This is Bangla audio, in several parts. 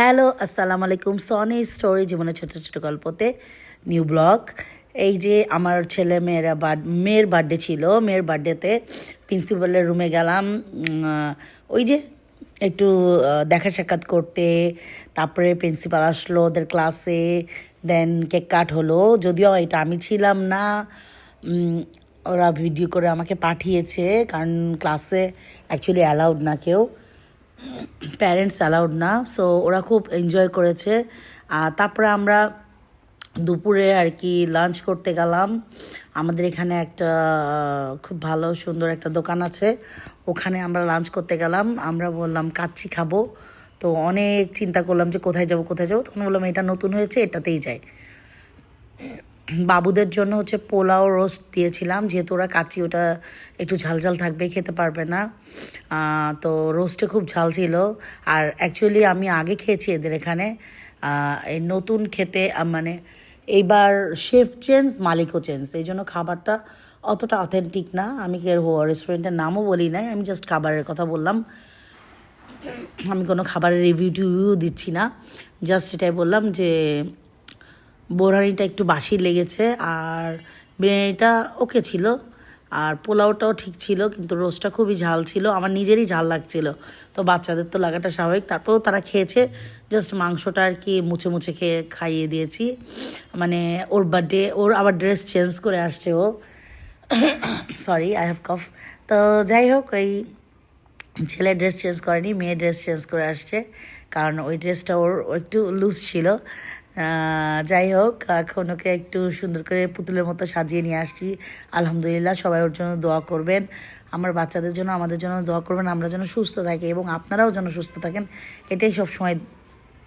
হ্যালো, আসসালামু আলাইকুম। সনি স্টোরি জীবনের ছোট ছোট গল্পতে নিউ ব্লগ। এই যে আমার ছেলে মেয়েরা মেয়ের বার্থডে ছিল, মেয়ের বার্থডেতে প্রিন্সিপালের রুমে গেলাম। ওই যে একটু দেখা সাক্ষাৎ করতে। তারপরে প্রিন্সিপাল আসলো ওদের ক্লাসে, দেন কেক কাট হলো। যদিও এটা আমি ছিলাম না, ওরা ভিডিও করে আমাকে পাঠিয়েছে, কারণ ক্লাসে অ্যাকচুয়ালি অ্যালাউড না কেউ, প্যারেন্টস অ্যালাউড না। সো ওরা খুব এনজয় করেছে। আর তারপরে আমরা দুপুরে আর কি লাঞ্চ করতে গেলাম। আমাদের এখানে একটা খুব ভালো সুন্দর একটা দোকান আছে, ওখানে আমরা লাঞ্চ করতে গেলাম। আমরা বললাম কাচ্চি খাবো, তো অনেক চিন্তা করলাম যে কোথায় যাব কোথায় যাবো, তখন বললাম এটা নতুন হয়েছে, এটাতেই যাই। বাবুদের জন্য হচ্ছে পোলাও রোস্ট দিয়েছিলাম, যেহেতু ওরা কাচ্চি ওটা একটু ঝালঝাল থাকবে, খেতে পারবে না। তো রোস্টে খুব ঝাল ছিল। আর অ্যাকচুয়ালি আমি আগে খেয়েছি এদের এখানে, এই নতুন খেতে মানে এইবার শেফ চেঞ্জ, মালিকও চেঞ্জ, এই জন্য খাবারটা অতটা অথেন্টিক না। আমি রেস্টুরেন্টের নামও বলি নাই, আমি জাস্ট খাবারের কথা বললাম। আমি কোনো খাবারের রিভিউ টিভিউ দিচ্ছি না, জাস্ট এটাই বললাম যে বোরহানিটা একটু বাসি লেগেছে, আর বিরিয়ানিটা ওকে ছিল, আর পোলাওটাও ঠিক ছিল, কিন্তু রোস্টটা খুবই ঝাল ছিল, আমার নিজেরই ঝাল লাগছিল। তো বাচ্চাদের তো লাগাটা স্বাভাবিক, তারপরেও তারা খেয়েছে। জাস্ট মাংসটা আর কি মুছে মুছে খাইয়ে দিয়েছি। মানে ওর বার্থডে, ওর আবার ড্রেস চেঞ্জ করে আসছে ও, সরি আই হ্যাভ কফ। তো যাই হোক, এই ছেলে ড্রেস চেঞ্জ করেনি, মেয়ে ড্রেস চেঞ্জ করে আসছে, কারণ ওই ড্রেসটা ওর একটু লুজ ছিল। যাই হোক, এখন ওকে একটু সুন্দর করে পুতুলের মতো সাজিয়ে নিয়ে আসছি। আলহামদুলিল্লাহ, সবাই ওর জন্য দোয়া করবেন, আমার বাচ্চাদের জন্য, আমাদের জন্য দোয়া করবেন, আমরা যেন সুস্থ থাকি এবং আপনারাও যেন সুস্থ থাকেন, এটাই সব সময়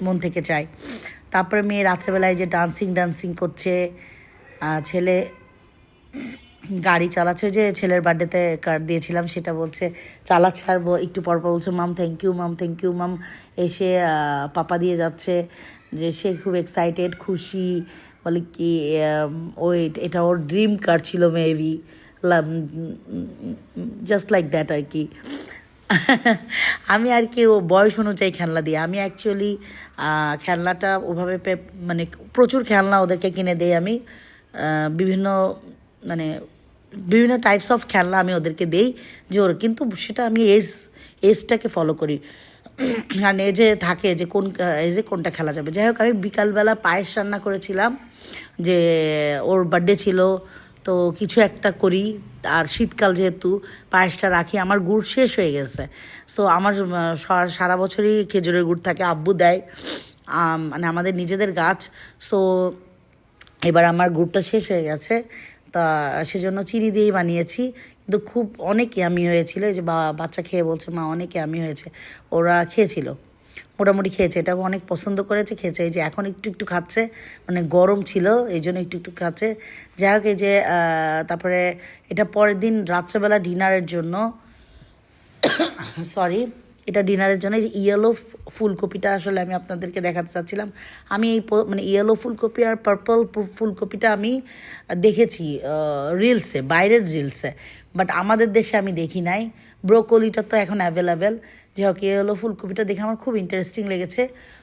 মন থেকে চাই। তারপরে মেয়ে রাত্রেবেলায় যে ডান্সিং করছে, ছেলে গাড়ি চালাচ্ছে, যে ছেলের বার্থডেতে কার্ড দিয়েছিলাম সেটা বলছে চালাচ্ছে, আর একটু পর বলছে ma'am thank you ma'am, thank you ma'am, এসে পাপা দিয়ে যাচ্ছে, যে সে খুব এক্সাইটেড, খুশি। বলে কি ওই এটা ওর ড্রিম কার ছিল মেবি, জাস্ট লাইক দ্যাট আর কি। আমি আর কি ও বয়স অনুযায়ী খেলনা দিই, আমি অ্যাকচুয়ালি খেলনাটা ওভাবে মানে প্রচুর খেলনা ওদেরকে কিনে দেই আমি। বিভিন্ন মানে বিভিন্ন টাইপস অফ খেলনা আমি ওদেরকে দেই, যে ওর কিন্তু সেটা আমি এজটাকে ফলো করি, আর এজে থাকে যে কোন এজে কোনটা খেলা যাবে। যাই হোক, আমি বিকালবেলা পায়েস রান্না করেছিলাম, যে ওর বার্থডে ছিল, তো কিছু একটা করি। আর শীতকাল যেহেতু পায়েসটা রাখি, আমার গুড় শেষ হয়ে গেছে। সো আমার সারা বছরই খেজুরের গুড় থাকে, আব্বু দেয়, মানে আমাদের নিজেদের গাছ। সো এবার আমার গুড়টা শেষ হয়ে গেছে, তা সেজন্য চিনি দিয়েই বানিয়েছি, কিন্তু খুব অনেক ইয়ামি হয়েছিল। এই যে বাচ্চা খেয়ে বলছে মা অনেক ইয়ামি হয়েছে, ওরা খেয়েছিল, মোটামুটি খেয়েছে, এটাকে অনেক পছন্দ করেছে, খেয়েছে। এই যে এখন একটু একটু খাচ্ছে, মানে গরম ছিল এই জন্য একটু একটু খাচ্ছে। যাই হোক, এই যে তারপরে এটা পরের দিন রাত্রেবেলা ডিনারের জন্য, সরি, এটা ডিনারের জন্য এই যে ইয়েলো ফুলকপিটা আসলে আমি আপনাদেরকে দেখাতে চাচ্ছিলাম। আমি এই মানে ইয়েলো ফুলকপি আর পার্পল ফুলকপিটা আমি দেখেছি রিলসে, বাইরের রিলসে, বাট আমাদের দেশে আমি দেখি নাই। ব্রোকলিটা তো এখন অ্যাভেলেবেল। যে হোক, ইয়েলো ফুলকপিটা দেখে আমার খুব ইন্টারেস্টিং লেগেছে,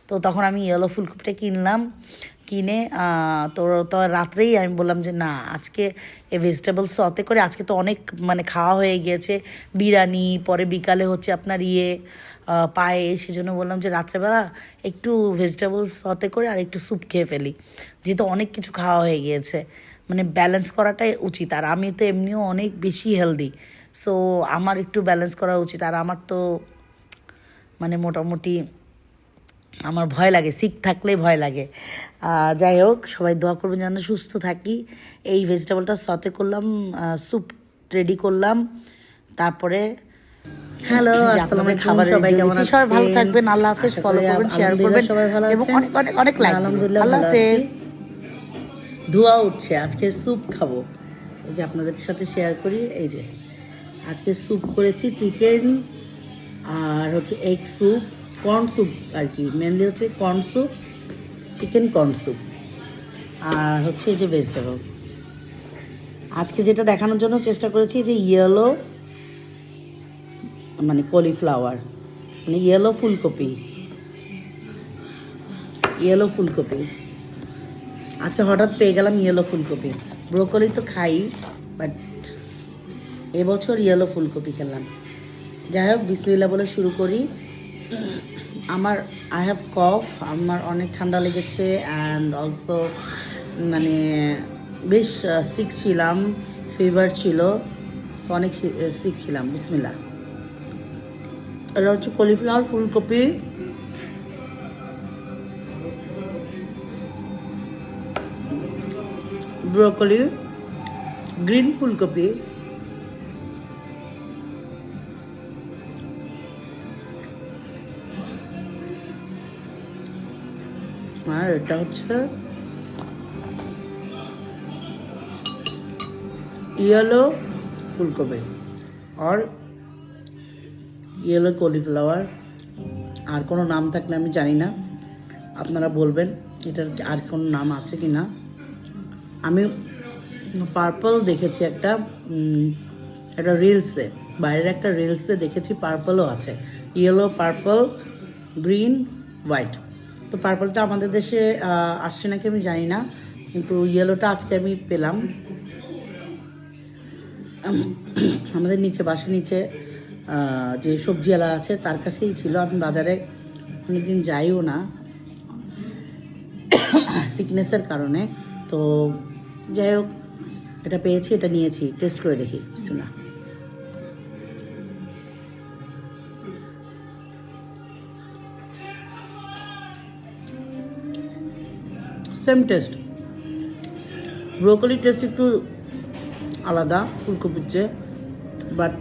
তো তখন আমি ইয়েলো ফুলকপিটা কিনলাম। কিনে তো রাত্রেই আমি বললাম যে না, আজকে এই ভেজিটেবলস সতে করে, আজকে তো অনেক মানে খাওয়া হয়ে গিয়েছে, বিরিয়ানি, পরে বিকালে হচ্ছে আপনার পায়ে, সেজন্য বললাম যে রাত্রেবেলা একটু ভেজিটেবলস সতে করে আর একটু স্যুপ খেয়ে ফেলি, যেহেতু অনেক কিছু খাওয়া হয়ে গিয়েছে, মানে ব্যালেন্স করাটাই উচিত। আর আমি তো এমনিও অনেক বেশি হেলদি, সো আমার একটু ব্যালেন্স করা উচিত। আর আমার তো মানে মোটামুটি আমার ভয় লাগে, সিক থাকলেই ভয় লাগে। যাই হোক, সবাই দোয়া করবেন যেন সুস্থ থাকি। এই ভেজিটেবলটা সতে করলাম, স্যুপ রেডি করলাম, তারপরে হ্যালো, আসসালামু আলাইকুম, সবাই কেমন আছেন? সবাই ভালো থাকবেন, আল্লাহ হাফেজ। ফলো করবেন, শেয়ার করবেন এবং অনেক অনেক অনেক লাইক দিবেন। আল্লাহ হাফেজ। ধোয়া উঠছে, আজকে স্যুপ খাবো, এই যে আপনাদের সাথে শেয়ার করি। এই যে আজকে স্যুপ করেছি, চিকেন আর হচ্ছে এগ স্যুপ, কর্ন স্যুপ আর কি, মেনলি হচ্ছে corn soup, chicken corn soup, আর হচ্ছে এই যে ভেজিটেবল। আজকে যেটা দেখানোর জন্য চেষ্টা করেছি যে ইয়েলো মানে কলিফ্লাওয়ার, মানে ইয়েলো ফুলকপি, ইয়েলো ফুলকপি। আজকে হঠাৎ পেয়ে গেলাম ইয়েলো ফুলকপি। ব্রোকলি তো খাই, বাট এবছর ইয়েলো ফুলকপি খেলাম। যাই হোক, বিসমিল্লাহ বলে শুরু করি। আই হ্যাভ কফ, আমার অনেক ঠান্ডা লেগেছে অ্যান্ড অলসো মানে বেশ সিক ছিলাম, ফিভার ছিল, অনেক সিক ছিলাম। বিসমিল্লাহ। এটা হচ্ছে কলিফ্লাওয়ার ফুলকপি, ব্রোকলি, গ্রিন ফুলকপি, আর এটা হচ্ছে येलो ফুলকপি আর येलो কলিফ্লাওয়ার। আর কোনো নাম থাকলে আমি জানি না, আপনারা বলবেন এটার আর কোনো নাম আছে কি না। আমি পার্পল দেখেছি একটা রিলসে, বাইরের একটা রিলসে দেখেছি পার্পলও আছে, ইয়েলো, পার্পল, গ্রিন, হোয়াইট। তো পার্পলটা আমাদের দেশে আসছে নাকি আমি জানি না, কিন্তু ইয়েলোটা আজকে আমি পেলাম। আমাদের নিচে, বাসার নিচে যে সবজিওয়ালা আছে তার কাছেই ছিল। আমি বাজারে অনেকদিন যাইও না সিকনেসের কারণে। তো যাই হোক, এটা পেয়েছি, এটা নিয়েছি, টেস্ট করে দেখি। বিসমিল্লাহ। সেম টেস্ট, ব্রোকলি টেস্ট একটু আলাদা ফুলকপির চেয়ে, বাট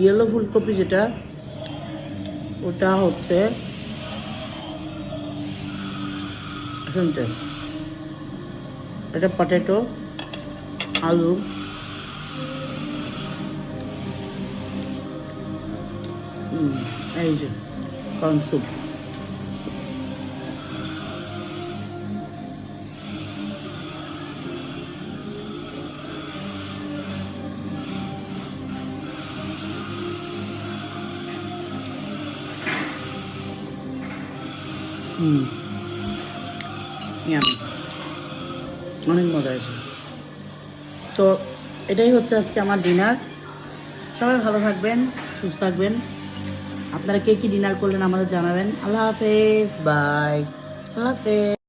ইয়েলো ফুলকপি যেটা, ওটা হচ্ছে সেম টেস্ট। এটা পটেটো, আলু, এই যে কর্ন স্যুপ। অনেক মজা হয়েছে। তো এটাই হচ্ছে আজকে আমার ডিনার। সবাই ভালো থাকবেন, সুস্থ থাকবেন। আপনারা কে কী ডিনার করলেন আমাদের জানাবেন। আল্লাহ হাফেজ, বাই। আল্লাহ হাফেজ।